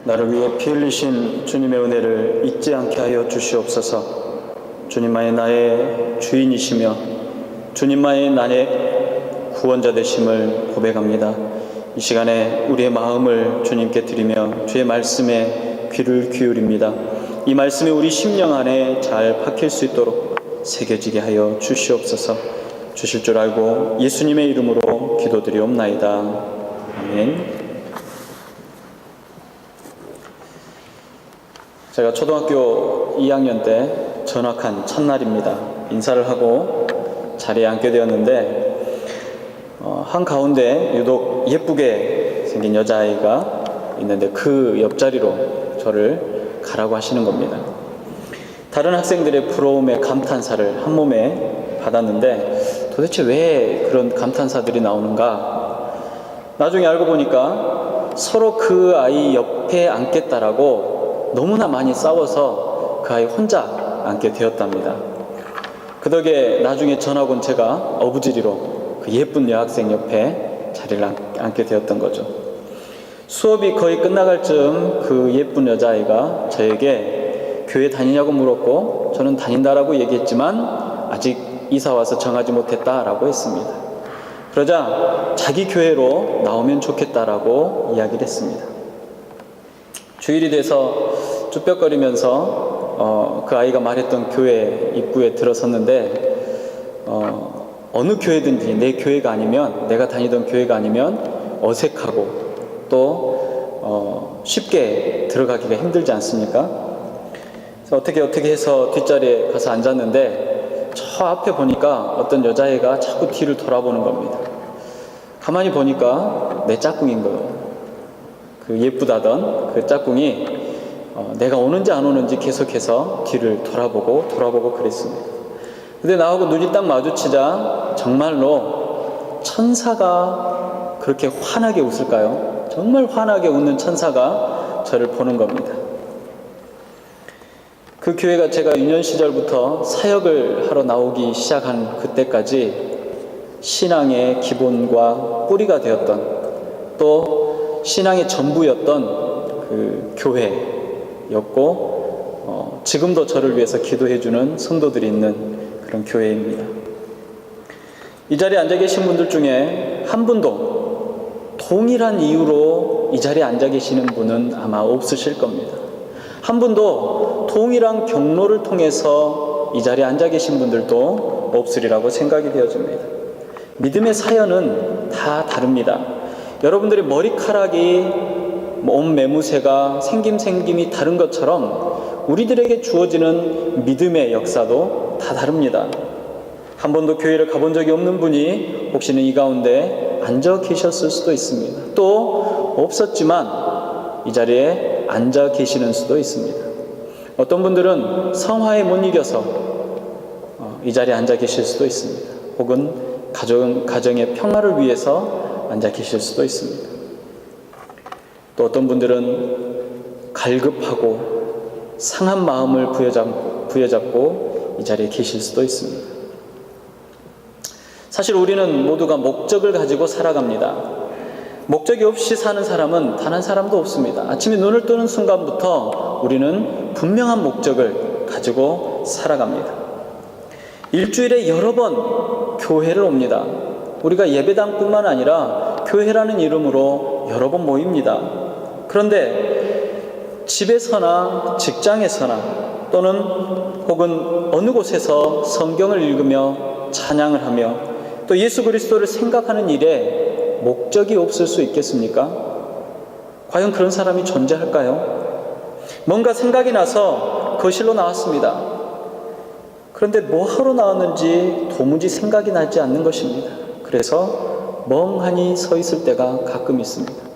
나를 위해 피 흘리신 주님의 은혜를 잊지 않게 하여 주시옵소서. 주님만이 나의 주인이시며 주님만이 나의 구원자 되심을 고백합니다. 이 시간에 우리의 마음을 주님께 드리며 주의 말씀에 귀를 기울입니다. 이 말씀이 우리 심령 안에 잘 박힐 수 있도록 새겨지게 하여 주시옵소서. 주실 줄 알고 예수님의 이름으로 기도드리옵나이다. 아멘. 제가 초등학교 2학년 때 전학한 첫날입니다. 인사를 하고 자리에 앉게 되었는데 한가운데 유독 예쁘게 생긴 여자아이가 있는데 그 옆자리로 저를 가라고 하시는 겁니다. 다른 학생들의 부러움에 감탄사를 한 몸에 받았는데 도대체 왜 그런 감탄사들이 나오는가? 나중에 알고 보니까 서로 그 아이 옆에 앉겠다라고 너무나 많이 싸워서 그 아이 혼자 앉게 되었답니다. 그 덕에 나중에 전학 온 제가 어부지리로 그 예쁜 여학생 옆에 자리를 앉게 되었던 거죠. 수업이 거의 끝나갈 즈음 그 예쁜 여자아이가 저에게 교회 다니냐고 물었고 저는 다닌다라고 얘기했지만 아직 이사 와서 정하지 못했다라고 했습니다. 그러자 자기 교회로 나오면 좋겠다라고 이야기를 했습니다. 주일이 돼서 쭈뼛거리면서 그 아이가 말했던 교회 입구에 들어섰는데 어느 교회든지 내 교회가 아니면, 내가 다니던 교회가 아니면 어색하고 또 쉽게 들어가기가 힘들지 않습니까? 그래서 어떻게 해서 뒷자리에 가서 앉았는데 저 앞에 보니까 어떤 여자애가 자꾸 뒤를 돌아보는 겁니다. 가만히 보니까 내 짝꿍인 거예요. 그 예쁘다던 그 짝꿍이 내가 오는지 안 오는지 계속해서 뒤를 돌아보고 그랬습니다. 근데 나하고 눈이 딱 마주치자 정말로 천사가 그렇게 환하게 웃을까요? 정말 환하게 웃는 천사가 저를 보는 겁니다. 그 교회가 제가 유년 시절부터 사역을 하러 나오기 시작한 그때까지 신앙의 기본과 뿌리가 되었던, 또 신앙의 전부였던 그 교회였고 지금도 저를 위해서 기도해주는 성도들이 있는 그런 교회입니다. 이 자리에 앉아 계신 분들 중에 한 분도 동일한 이유로 이 자리에 앉아 계시는 분은 아마 없으실 겁니다. 한 분도 동일한 경로를 통해서 이 자리에 앉아 계신 분들도 없으리라고 생각이 되어집니다. 믿음의 사연은 다 다릅니다. 여러분들의 머리카락이 몸 매무새가 생김이 다른 것처럼 우리들에게 주어지는 믿음의 역사도 다 다릅니다. 한 번도 교회를 가본 적이 없는 분이 혹시는 이 가운데 앉아 계셨을 수도 있습니다. 또 없었지만 이 자리에 앉아 계시는 수도 있습니다. 어떤 분들은 성화에 못 이겨서 이 자리에 앉아 계실 수도 있습니다. 혹은 가정의 평화를 위해서 앉아 계실 수도 있습니다. 또 어떤 분들은 갈급하고 상한 마음을 부여잡고 이 자리에 계실 수도 있습니다. 사실 우리는 모두가 목적을 가지고 살아갑니다. 목적이 없이 사는 사람은 단 한 사람도 없습니다. 아침에 눈을 뜨는 순간부터 우리는 분명한 목적을 가지고 살아갑니다. 일주일에 여러 번 교회를 옵니다. 우리가 예배당뿐만 아니라 교회라는 이름으로 여러 번 모입니다. 그런데 집에서나 직장에서나 또는 혹은 어느 곳에서 성경을 읽으며 찬양을 하며 또 예수 그리스도를 생각하는 일에 목적이 없을 수 있겠습니까? 과연 그런 사람이 존재할까요? 뭔가 생각이 나서 거실로 나왔습니다. 그런데 뭐 하러 나왔는지 도무지 생각이 나지 않는 것입니다. 그래서 멍하니 서 있을 때가 가끔 있습니다.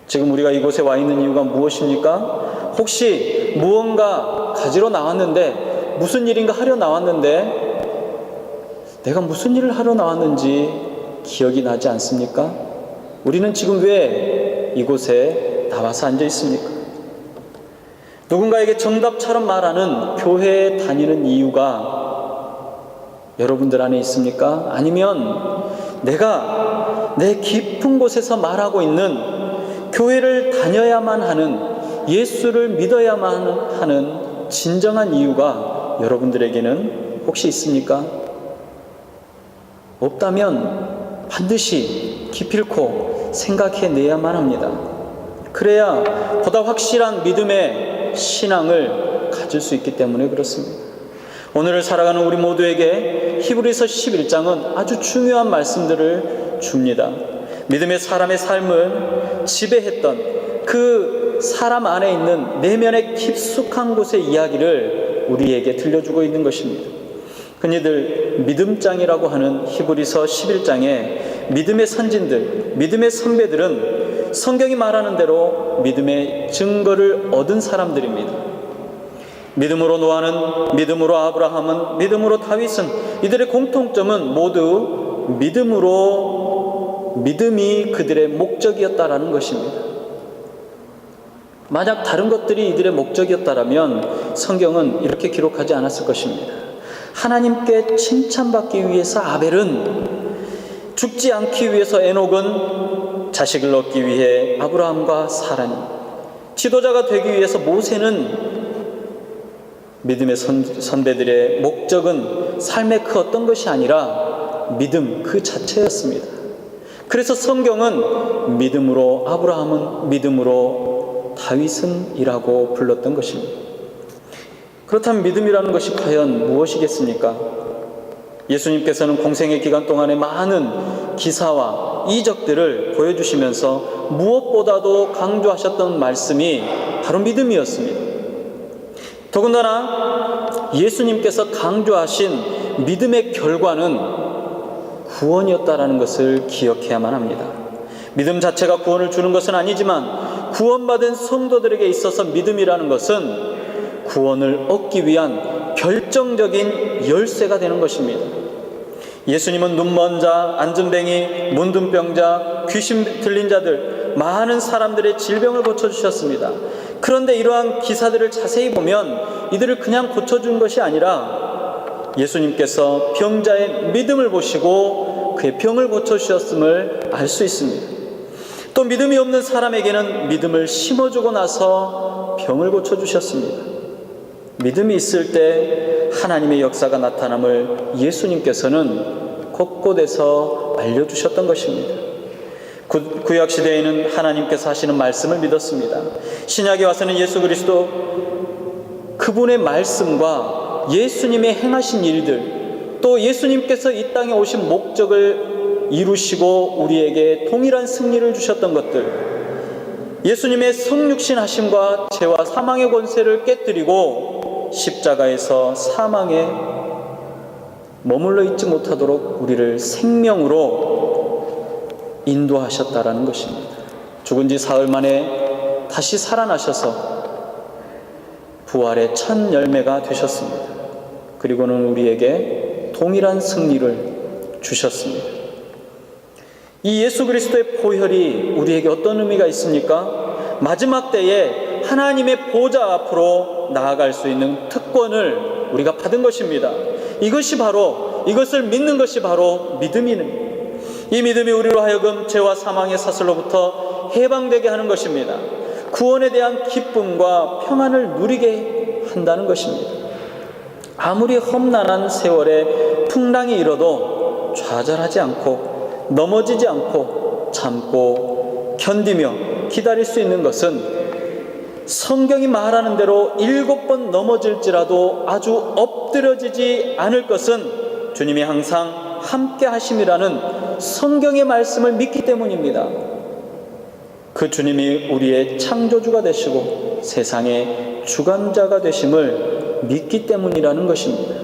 지금 우리가 이곳에 와 있는 이유가 무엇입니까? 혹시 무언가 가지러 나왔는데, 무슨 일인가 하려 나왔는데 내가 무슨 일을 하러 나왔는지 기억이 나지 않습니까? 우리는 지금 왜 이곳에 나와서 앉아 있습니까? 누군가에게 정답처럼 말하는 교회에 다니는 이유가 여러분들 안에 있습니까? 아니면 내가 내 깊은 곳에서 말하고 있는 교회를 다녀야만 하는, 예수를 믿어야만 하는 진정한 이유가 여러분들에게는 혹시 있습니까? 없다면 반드시 기필코 생각해내야만 합니다. 그래야 보다 확실한 믿음의 신앙을 가질 수 있기 때문에 그렇습니다. 오늘을 살아가는 우리 모두에게 히브리서 11장은 아주 중요한 말씀들을 줍니다. 믿음의 사람의 삶을 지배했던 그 사람 안에 있는 내면의 깊숙한 곳의 이야기를 우리에게 들려주고 있는 것입니다. 흔히들 믿음장이라고 하는 히브리서 11장에 믿음의 선진들, 믿음의 선배들은 성경이 말하는 대로 믿음의 증거를 얻은 사람들입니다. 믿음으로 노아는, 믿음으로 아브라함은, 믿음으로 다윗은, 이들의 공통점은 모두 믿음이 그들의 목적이었다라는 것입니다. 만약 다른 것들이 이들의 목적이었다면 성경은 이렇게 기록하지 않았을 것입니다. 하나님께 칭찬받기 위해서 아벨은, 죽지 않기 위해서 에녹은, 자식을 얻기 위해 아브라함과 사라니, 지도자가 되기 위해서 모세는, 믿음의 선배들의 목적은 삶의 그 어떤 것이 아니라 믿음 그 자체였습니다. 그래서 성경은 믿음으로 아브라함은, 믿음으로 다윗은 이라고 불렀던 것입니다. 그렇다면 믿음이라는 것이 과연 무엇이겠습니까? 예수님께서는 공생의 기간 동안에 많은 기사와 이적들을 보여주시면서 무엇보다도 강조하셨던 말씀이 바로 믿음이었습니다. 더군다나 예수님께서 강조하신 믿음의 결과는 구원이었다라는 것을 기억해야만 합니다. 믿음 자체가 구원을 주는 것은 아니지만 구원받은 성도들에게 있어서 믿음이라는 것은 구원을 얻기 위한 결정적인 열쇠가 되는 것입니다. 예수님은 눈먼 자, 앉은뱅이, 문둥병자, 귀신 들린 자들, 많은 사람들의 질병을 고쳐주셨습니다. 그런데 이러한 기사들을 자세히 보면 이들을 그냥 고쳐준 것이 아니라 예수님께서 병자의 믿음을 보시고 그의 병을 고쳐주셨음을 알 수 있습니다. 또 믿음이 없는 사람에게는 믿음을 심어주고 나서 병을 고쳐주셨습니다. 믿음이 있을 때 하나님의 역사가 나타남을 예수님께서는 곳곳에서 알려주셨던 것입니다. 구약시대에는 하나님께서 하시는 말씀을 믿었습니다. 신약에 와서는 예수 그리스도 그분의 말씀과 예수님의 행하신 일들, 또 예수님께서 이 땅에 오신 목적을 이루시고 우리에게 동일한 승리를 주셨던 것들, 예수님의 성육신 하심과 죄와 사망의 권세를 깨뜨리고 십자가에서 사망에 머물러 있지 못하도록 우리를 생명으로 인도하셨다라는 것입니다. 죽은 지 사흘 만에 다시 살아나셔서 부활의 첫 열매가 되셨습니다. 그리고는 우리에게 동일한 승리를 주셨습니다. 이 예수 그리스도의 보혈이 우리에게 어떤 의미가 있습니까? 마지막 때에 하나님의 보좌 앞으로 나아갈 수 있는 특권을 우리가 받은 것입니다. 이것을 믿는 것이 바로 믿음이네. 이 믿음이 우리로 하여금 죄와 사망의 사슬로부터 해방되게 하는 것입니다. 구원에 대한 기쁨과 평안을 누리게 한다는 것입니다. 아무리 험난한 세월에 풍랑이 일어도 좌절하지 않고 넘어지지 않고 참고 견디며 기다릴 수 있는 것은 성경이 말하는 대로 7번 넘어질지라도 아주 엎드려지지 않을 것은 주님이 항상 함께 하심이라는 성경의 말씀을 믿기 때문입니다. 그 주님이 우리의 창조주가 되시고 세상의 주관자가 되심을 믿기 때문이라는 것입니다.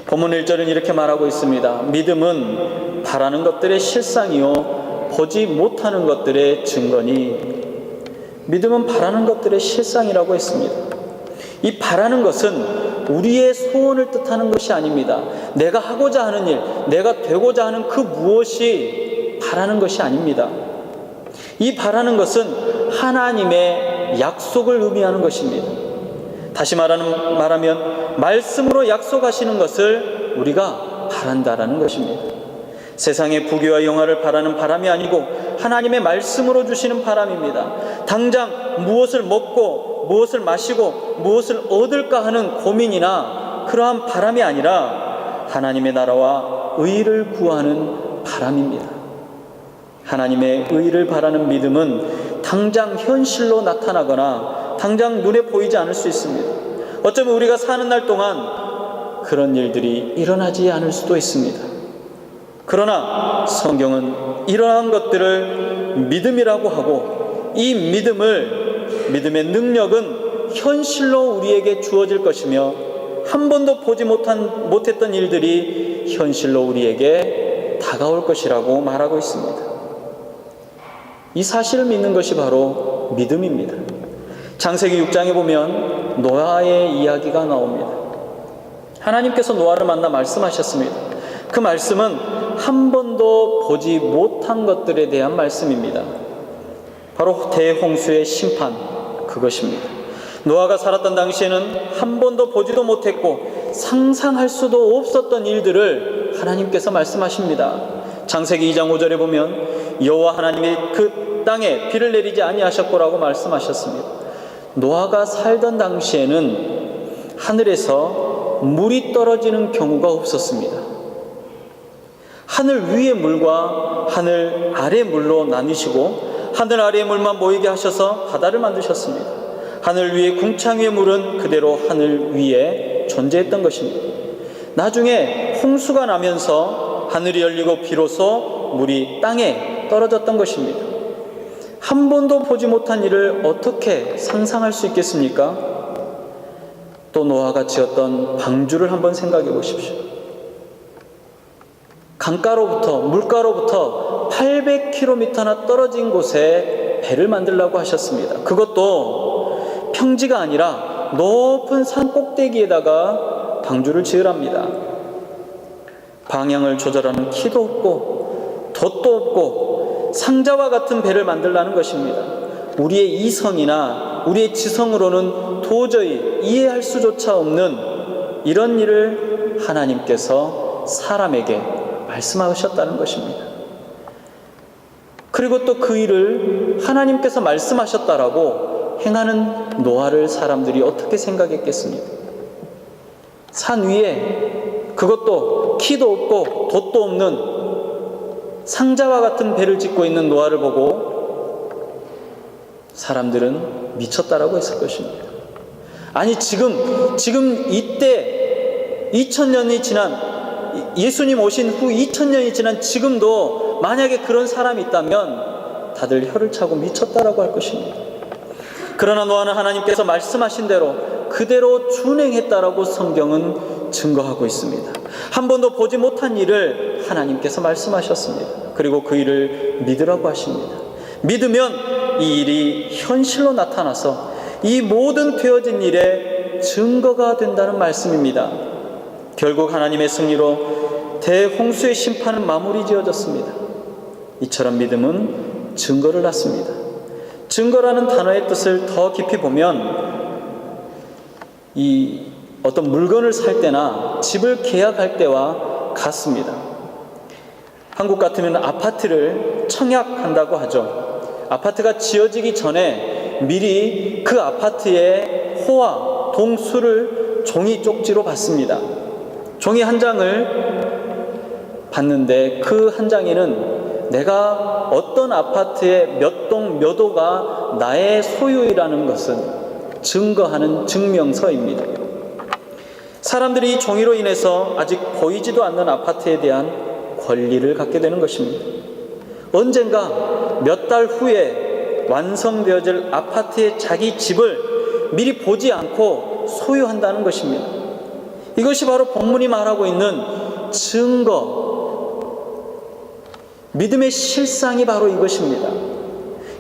본문 1절은 이렇게 말하고 있습니다. 믿음은 바라는 것들의 실상이요 보지 못하는 것들의 증거니. 믿음은 바라는 것들의 실상이라고 했습니다. 이 바라는 것은 우리의 소원을 뜻하는 것이 아닙니다. 내가 하고자 하는 일, 내가 되고자 하는 그 무엇이 바라는 것이 아닙니다. 이 바라는 것은 하나님의 약속을 의미하는 것입니다. 다시 말하면 말씀으로 약속하시는 것을 우리가 바란다라는 것입니다. 세상의 부귀와 영화를 바라는 바람이 아니고 하나님의 말씀으로 주시는 바람입니다. 당장 무엇을 먹고 무엇을 마시고 무엇을 얻을까 하는 고민이나 그러한 바람이 아니라 하나님의 나라와 의를 구하는 바람입니다. 하나님의 의를 바라는 믿음은 당장 현실로 나타나거나 당장 눈에 보이지 않을 수 있습니다. 어쩌면 우리가 사는 날 동안 그런 일들이 일어나지 않을 수도 있습니다. 그러나 성경은 이러한 것들을 믿음이라고 하고 이 믿음의 능력은 현실로 우리에게 주어질 것이며 한 번도 보지 못했던 일들이 현실로 우리에게 다가올 것이라고 말하고 있습니다. 이 사실을 믿는 것이 바로 믿음입니다. 창세기 6장에 보면 노아의 이야기가 나옵니다. 하나님께서 노아를 만나 말씀하셨습니다. 그 말씀은 한 번도 보지 못한 것들에 대한 말씀입니다. 바로 대홍수의 심판, 그것입니다. 노아가 살았던 당시에는 한 번도 보지도 못했고 상상할 수도 없었던 일들을 하나님께서 말씀하십니다. 창세기 2장 5절에 보면 여호와 하나님이 그 땅에 비를 내리지 아니하셨고라고 말씀하셨습니다. 노아가 살던 당시에는 하늘에서 물이 떨어지는 경우가 없었습니다. 하늘 위의 물과 하늘 아래 물로 나뉘시고 하늘 아래의 물만 모이게 하셔서 바다를 만드셨습니다. 하늘 위의 궁창 위의 물은 그대로 하늘 위에 존재했던 것입니다. 나중에 홍수가 나면서 하늘이 열리고 비로소 물이 땅에 떨어졌던 것입니다. 한 번도 보지 못한 일을 어떻게 상상할 수 있겠습니까? 또 노아가 지었던 방주를 한번 생각해 보십시오. 강가로부터 물가로부터 800km나 떨어진 곳에 배를 만들라고 하셨습니다. 그것도 평지가 아니라 높은 산 꼭대기에다가 방주를 지으랍니다. 방향을 조절하는 키도 없고 돛도 없고 상자와 같은 배를 만들라는 것입니다. 우리의 이성이나 우리의 지성으로는 도저히 이해할 수조차 없는 이런 일을 하나님께서 사람에게 말씀하셨다는 것입니다. 그리고 또 그 일을 하나님께서 말씀하셨다라고 행하는 노아를 사람들이 어떻게 생각했겠습니까? 산 위에 그것도 키도 없고 돛도 없는 상자와 같은 배를 짓고 있는 노아를 보고 사람들은 미쳤다라고 했을 것입니다. 아니 지금 이때 2000년이 지난 예수님 오신 후 2000년이 지난 지금도 만약에 그런 사람이 있다면 다들 혀를 차고 미쳤다라고 할 것입니다. 그러나 노아는 하나님께서 말씀하신 대로 그대로 준행했다라고 성경은 증거하고 있습니다. 한 번도 보지 못한 일을 하나님께서 말씀하셨습니다. 그리고 그 일을 믿으라고 하십니다. 믿으면 이 일이 현실로 나타나서 이 모든 되어진 일의 증거가 된다는 말씀입니다. 결국 하나님의 승리로 대홍수의 심판은 마무리 지어졌습니다. 이처럼 믿음은 증거를 낳습니다. 증거라는 단어의 뜻을 더 깊이 보면 이 어떤 물건을 살 때나 집을 계약할 때와 같습니다. 한국 같으면 아파트를 청약한다고 하죠. 아파트가 지어지기 전에 미리 그 아파트의 호와 동수를 종이 쪽지로 받습니다. 종이 한 장을 받는데 그 한 장에는 내가 어떤 아파트의 몇 동 몇 호가 나의 소유이라는 것은 증거하는 증명서입니다. 사람들이 이 종이로 인해서 아직 보이지도 않는 아파트에 대한 권리를 갖게 되는 것입니다. 언젠가 몇 달 후에 완성되어질 아파트의 자기 집을 미리 보지 않고 소유한다는 것입니다. 이것이 바로 본문이 말하고 있는 증거, 믿음의 실상이 바로 이것입니다.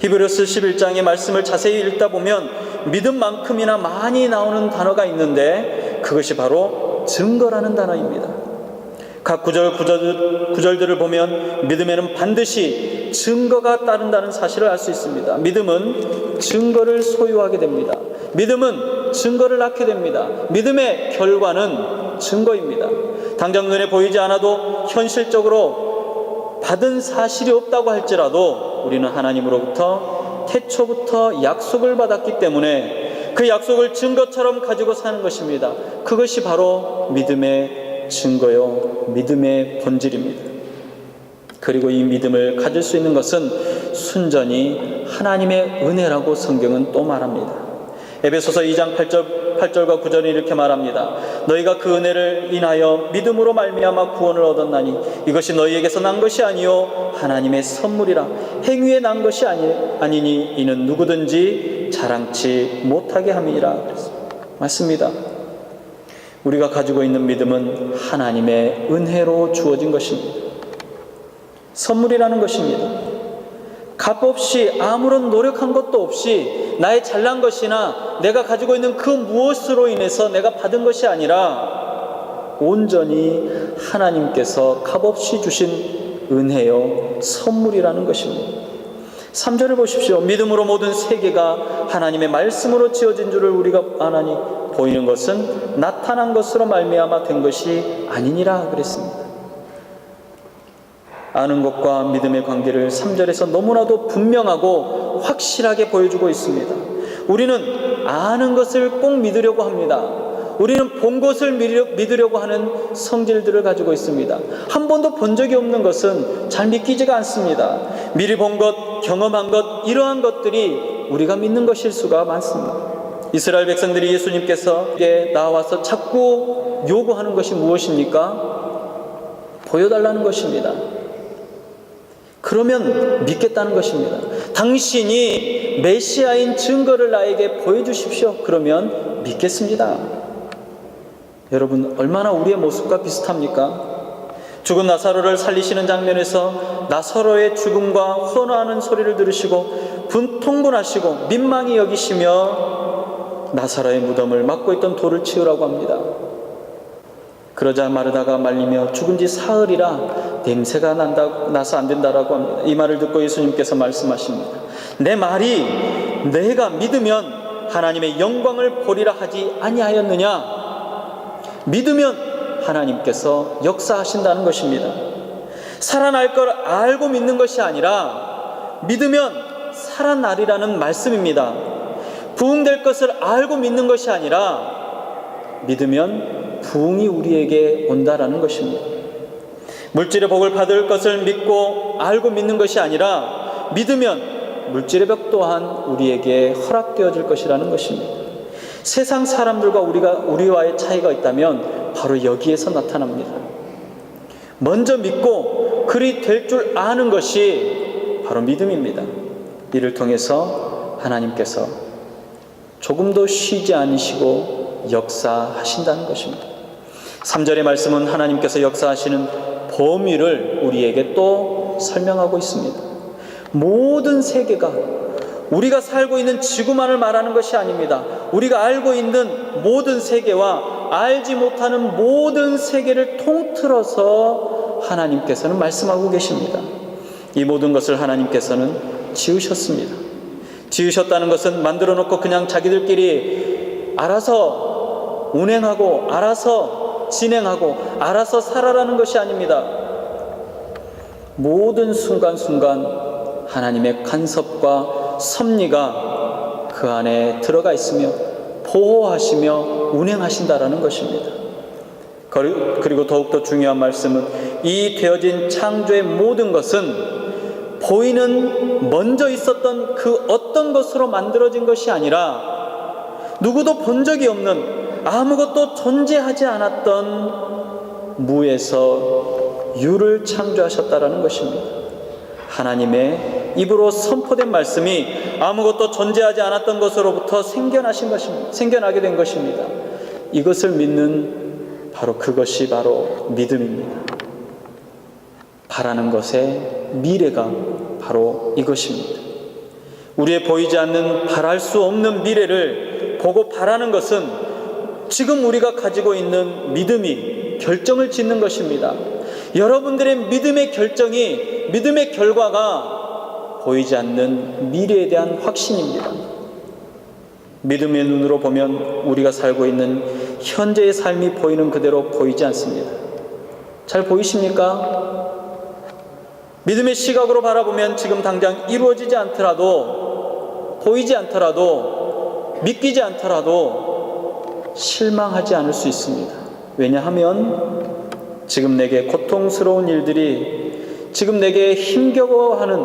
히브리서 11장의 말씀을 자세히 읽다 보면 믿음만큼이나 많이 나오는 단어가 있는데 그것이 바로 증거라는 단어입니다. 각 구절들을 보면 믿음에는 반드시 증거가 따른다는 사실을 알 수 있습니다. 믿음은 증거를 소유하게 됩니다. 믿음은 증거를 낳게 됩니다. 믿음의 결과는 증거입니다. 당장 눈에 보이지 않아도 현실적으로 받은 사실이 없다고 할지라도 우리는 하나님으로부터 태초부터 약속을 받았기 때문에 그 약속을 증거처럼 가지고 사는 것입니다. 그것이 바로 믿음의 증거요, 믿음의 본질입니다. 그리고 이 믿음을 가질 수 있는 것은 순전히 하나님의 은혜라고 성경은 또 말합니다. 에베소서 2장 8절과 9절은 이렇게 말합니다. 너희가 그 은혜를 인하여 믿음으로 말미암아 구원을 얻었나니 이것이 너희에게서 난 것이 아니요 하나님의 선물이라. 행위에 난 것이 아니니 이는 누구든지 자랑치 못하게 함이니라. 맞습니다. 우리가 가지고 있는 믿음은 하나님의 은혜로 주어진 것입니다. 선물이라는 것입니다. 값없이 아무런 노력한 것도 없이 나의 잘난 것이나 내가 가지고 있는 그 무엇으로 인해서 내가 받은 것이 아니라 온전히 하나님께서 값없이 주신 은혜요 선물이라는 것입니다. 3절을 보십시오. 믿음으로 모든 세계가 하나님의 말씀으로 지어진 줄을 우리가 아나니 보이는 것은 나타난 것으로 말미암아 된 것이 아니니라 그랬습니다. 아는 것과 믿음의 관계를 3절에서 너무나도 분명하고 확실하게 보여주고 있습니다. 우리는 아는 것을 꼭 믿으려고 합니다. 우리는 본 것을 믿으려고 하는 성질들을 가지고 있습니다. 한 번도 본 적이 없는 것은 잘 믿기지가 않습니다. 미리 본 것, 경험한 것, 이러한 것들이 우리가 믿는 것일 수가 많습니다. 이스라엘 백성들이 예수님께서 나와서 자꾸 요구하는 것이 무엇입니까? 보여달라는 것입니다. 그러면 믿겠다는 것입니다. 당신이 메시아인 증거를 나에게 보여주십시오. 그러면 믿겠습니다. 여러분, 얼마나 우리의 모습과 비슷합니까? 죽은 나사로를 살리시는 장면에서 나사로의 죽음과 환호하는 소리를 들으시고 통분하시고 민망히 여기시며 나사로의 무덤을 막고 있던 돌을 치우라고 합니다. 그러자 마르다가 말리며 죽은 지 사흘이라 냄새가 나서 안 된다라고 합니다. 이 말을 듣고 예수님께서 말씀하십니다. 내 말이 내가 믿으면 하나님의 영광을 보리라 하지 아니하였느냐? 믿으면 하나님께서 역사하신다는 것입니다. 살아날 걸 알고 믿는 것이 아니라 믿으면 살아나리라는 말씀입니다. 부흥될 것을 알고 믿는 것이 아니라 믿으면 부흥이 우리에게 온다라는 것입니다. 물질의 복을 받을 것을 믿고 알고 믿는 것이 아니라 믿으면 물질의 복 또한 우리에게 허락되어질 것이라는 것입니다. 세상 사람들과 우리와의 차이가 있다면 바로 여기에서 나타납니다. 먼저 믿고 그리 될 줄 아는 것이 바로 믿음입니다. 이를 통해서 하나님께서 조금도 쉬지 않으시고 역사하신다는 것입니다. 3절의 말씀은 하나님께서 역사하시는 범위를 우리에게 또 설명하고 있습니다. 모든 세계가 우리가 살고 있는 지구만을 말하는 것이 아닙니다. 우리가 알고 있는 모든 세계와 알지 못하는 모든 세계를 통틀어서 하나님께서는 말씀하고 계십니다. 이 모든 것을 하나님께서는 지으셨습니다. 지으셨다는 것은 만들어 놓고 그냥 자기들끼리 알아서 운행하고 알아서 진행하고 알아서 살아라는 것이 아닙니다. 모든 순간순간 하나님의 간섭과 섭리가 그 안에 들어가 있으며 보호하시며 운행하신다라는 것입니다. 그리고 더욱더 중요한 말씀은 이 되어진 창조의 모든 것은 보이는 먼저 있었던 그 어떤 것으로 만들어진 것이 아니라 누구도 본 적이 없는 아무것도 존재하지 않았던 무에서 유를 창조하셨다라는 것입니다. 하나님의 입으로 선포된 말씀이 아무것도 존재하지 않았던 것으로부터 생겨나게 된 것입니다. 이것을 믿는 그것이 바로 믿음입니다. 바라는 것의 미래가 바로 이것입니다. 우리의 보이지 않는 바랄 수 없는 미래를 보고 바라는 것은 지금 우리가 가지고 있는 믿음이 결정을 짓는 것입니다. 여러분들의 믿음의 결정이, 믿음의 결과가 보이지 않는 미래에 대한 확신입니다. 믿음의 눈으로 보면 우리가 살고 있는 현재의 삶이 보이는 그대로 보이지 않습니다. 잘 보이십니까? 믿음의 시각으로 바라보면 지금 당장 이루어지지 않더라도, 보이지 않더라도, 믿기지 않더라도 실망하지 않을 수 있습니다. 왜냐하면 지금 내게 고통스러운 일들이, 지금 내게 힘겨워하는,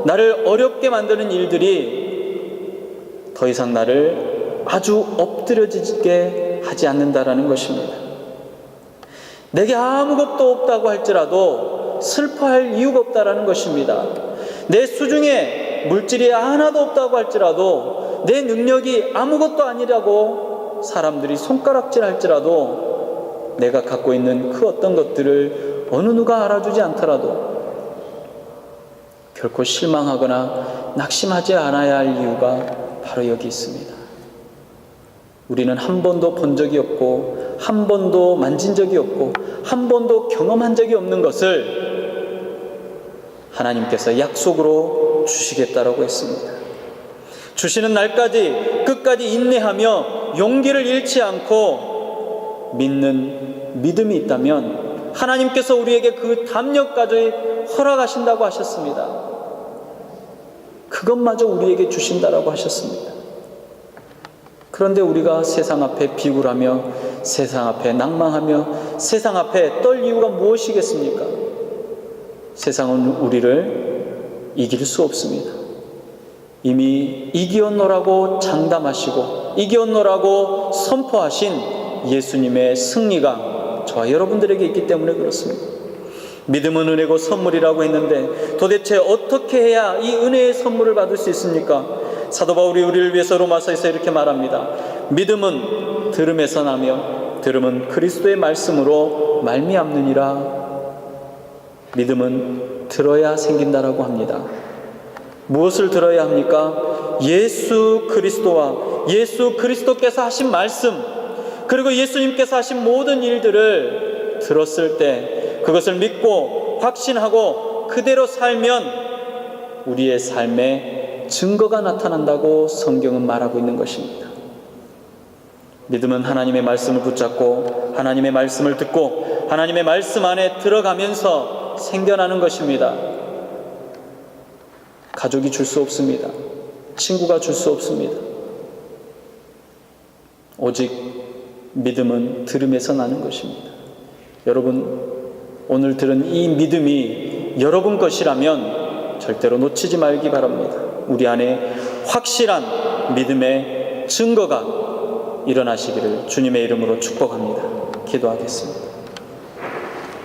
나를 어렵게 만드는 일들이 더 이상 나를 아주 엎드려지게 하지 않는다라는 것입니다. 내게 아무것도 없다고 할지라도 슬퍼할 이유가 없다라는 것입니다. 내 수중에 물질이 하나도 없다고 할지라도, 내 능력이 아무것도 아니라고 사람들이 손가락질 할지라도, 내가 갖고 있는 그 어떤 것들을 어느 누가 알아주지 않더라도 결코 실망하거나 낙심하지 않아야 할 이유가 바로 여기 있습니다. 우리는 한 번도 본 적이 없고, 한 번도 만진 적이 없고, 한 번도 경험한 적이 없는 것을 하나님께서 약속으로 주시겠다라고 했습니다. 주시는 날까지 끝까지 인내하며 용기를 잃지 않고 믿는 믿음이 있다면 하나님께서 우리에게 그 담력까지 허락하신다고 하셨습니다. 그것마저 우리에게 주신다라고 하셨습니다. 그런데 우리가 세상 앞에 비굴하며, 세상 앞에 낭망하며, 세상 앞에 떨 이유가 무엇이겠습니까? 세상은 우리를 이길 수 없습니다. 이미 이기었노라고 장담하시고 이기었노라고 선포하신 예수님의 승리가 저와 여러분들에게 있기 때문에 그렇습니다. 믿음은 은혜고 선물이라고 했는데 도대체 어떻게 해야 이 은혜의 선물을 받을 수 있습니까? 사도 바울이 우리를 위해서 로마서에서 이렇게 말합니다. 믿음은 들음에서 나며 들음은 그리스도의 말씀으로 말미암느니라. 믿음은 들어야 생긴다라고 합니다. 무엇을 들어야 합니까? 예수 그리스도와 예수 그리스도께서 하신 말씀, 그리고 예수님께서 하신 모든 일들을 들었을 때 그것을 믿고 확신하고 그대로 살면 우리의 삶에 증거가 나타난다고 성경은 말하고 있는 것입니다. 믿음은 하나님의 말씀을 붙잡고 하나님의 말씀을 듣고 하나님의 말씀 안에 들어가면서 생겨나는 것입니다. 가족이 줄 수 없습니다. 친구가 줄 수 없습니다. 오직 믿음은 들음에서 나는 것입니다. 여러분, 오늘 들은 이 믿음이 여러분 것이라면 절대로 놓치지 말기 바랍니다. 우리 안에 확실한 믿음의 증거가 일어나시기를 주님의 이름으로 축복합니다. 기도하겠습니다.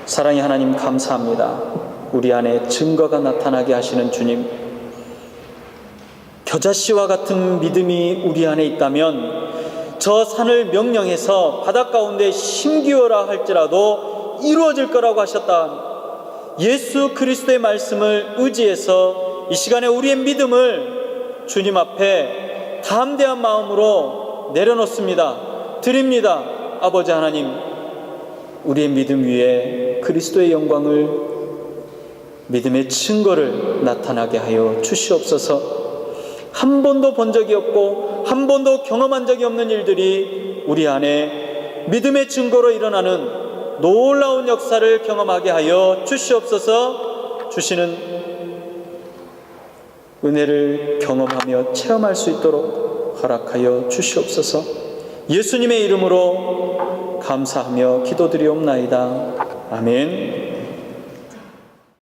사랑의 하나님, 감사합니다. 우리 안에 증거가 나타나게 하시는 주님, 겨자씨와 같은 믿음이 우리 안에 있다면 저 산을 명령해서 바닷 가운데 심기어라 할지라도 이루어질 거라고 하셨다. 예수 그리스도의 말씀을 의지해서 이 시간에 우리의 믿음을 주님 앞에 담대한 마음으로 내려놓습니다. 드립니다. 아버지 하나님, 우리의 믿음 위에 그리스도의 영광을, 믿음의 증거를 나타나게 하여 주시옵소서. 한 번도 본 적이 없고 한 번도 경험한 적이 없는 일들이 우리 안에 믿음의 증거로 일어나는 놀라운 역사를 경험하게 하여 주시옵소서. 주시는 은혜를 경험하며 체험할 수 있도록 허락하여 주시옵소서. 예수님의 이름으로 감사하며 기도드리옵나이다. 아멘.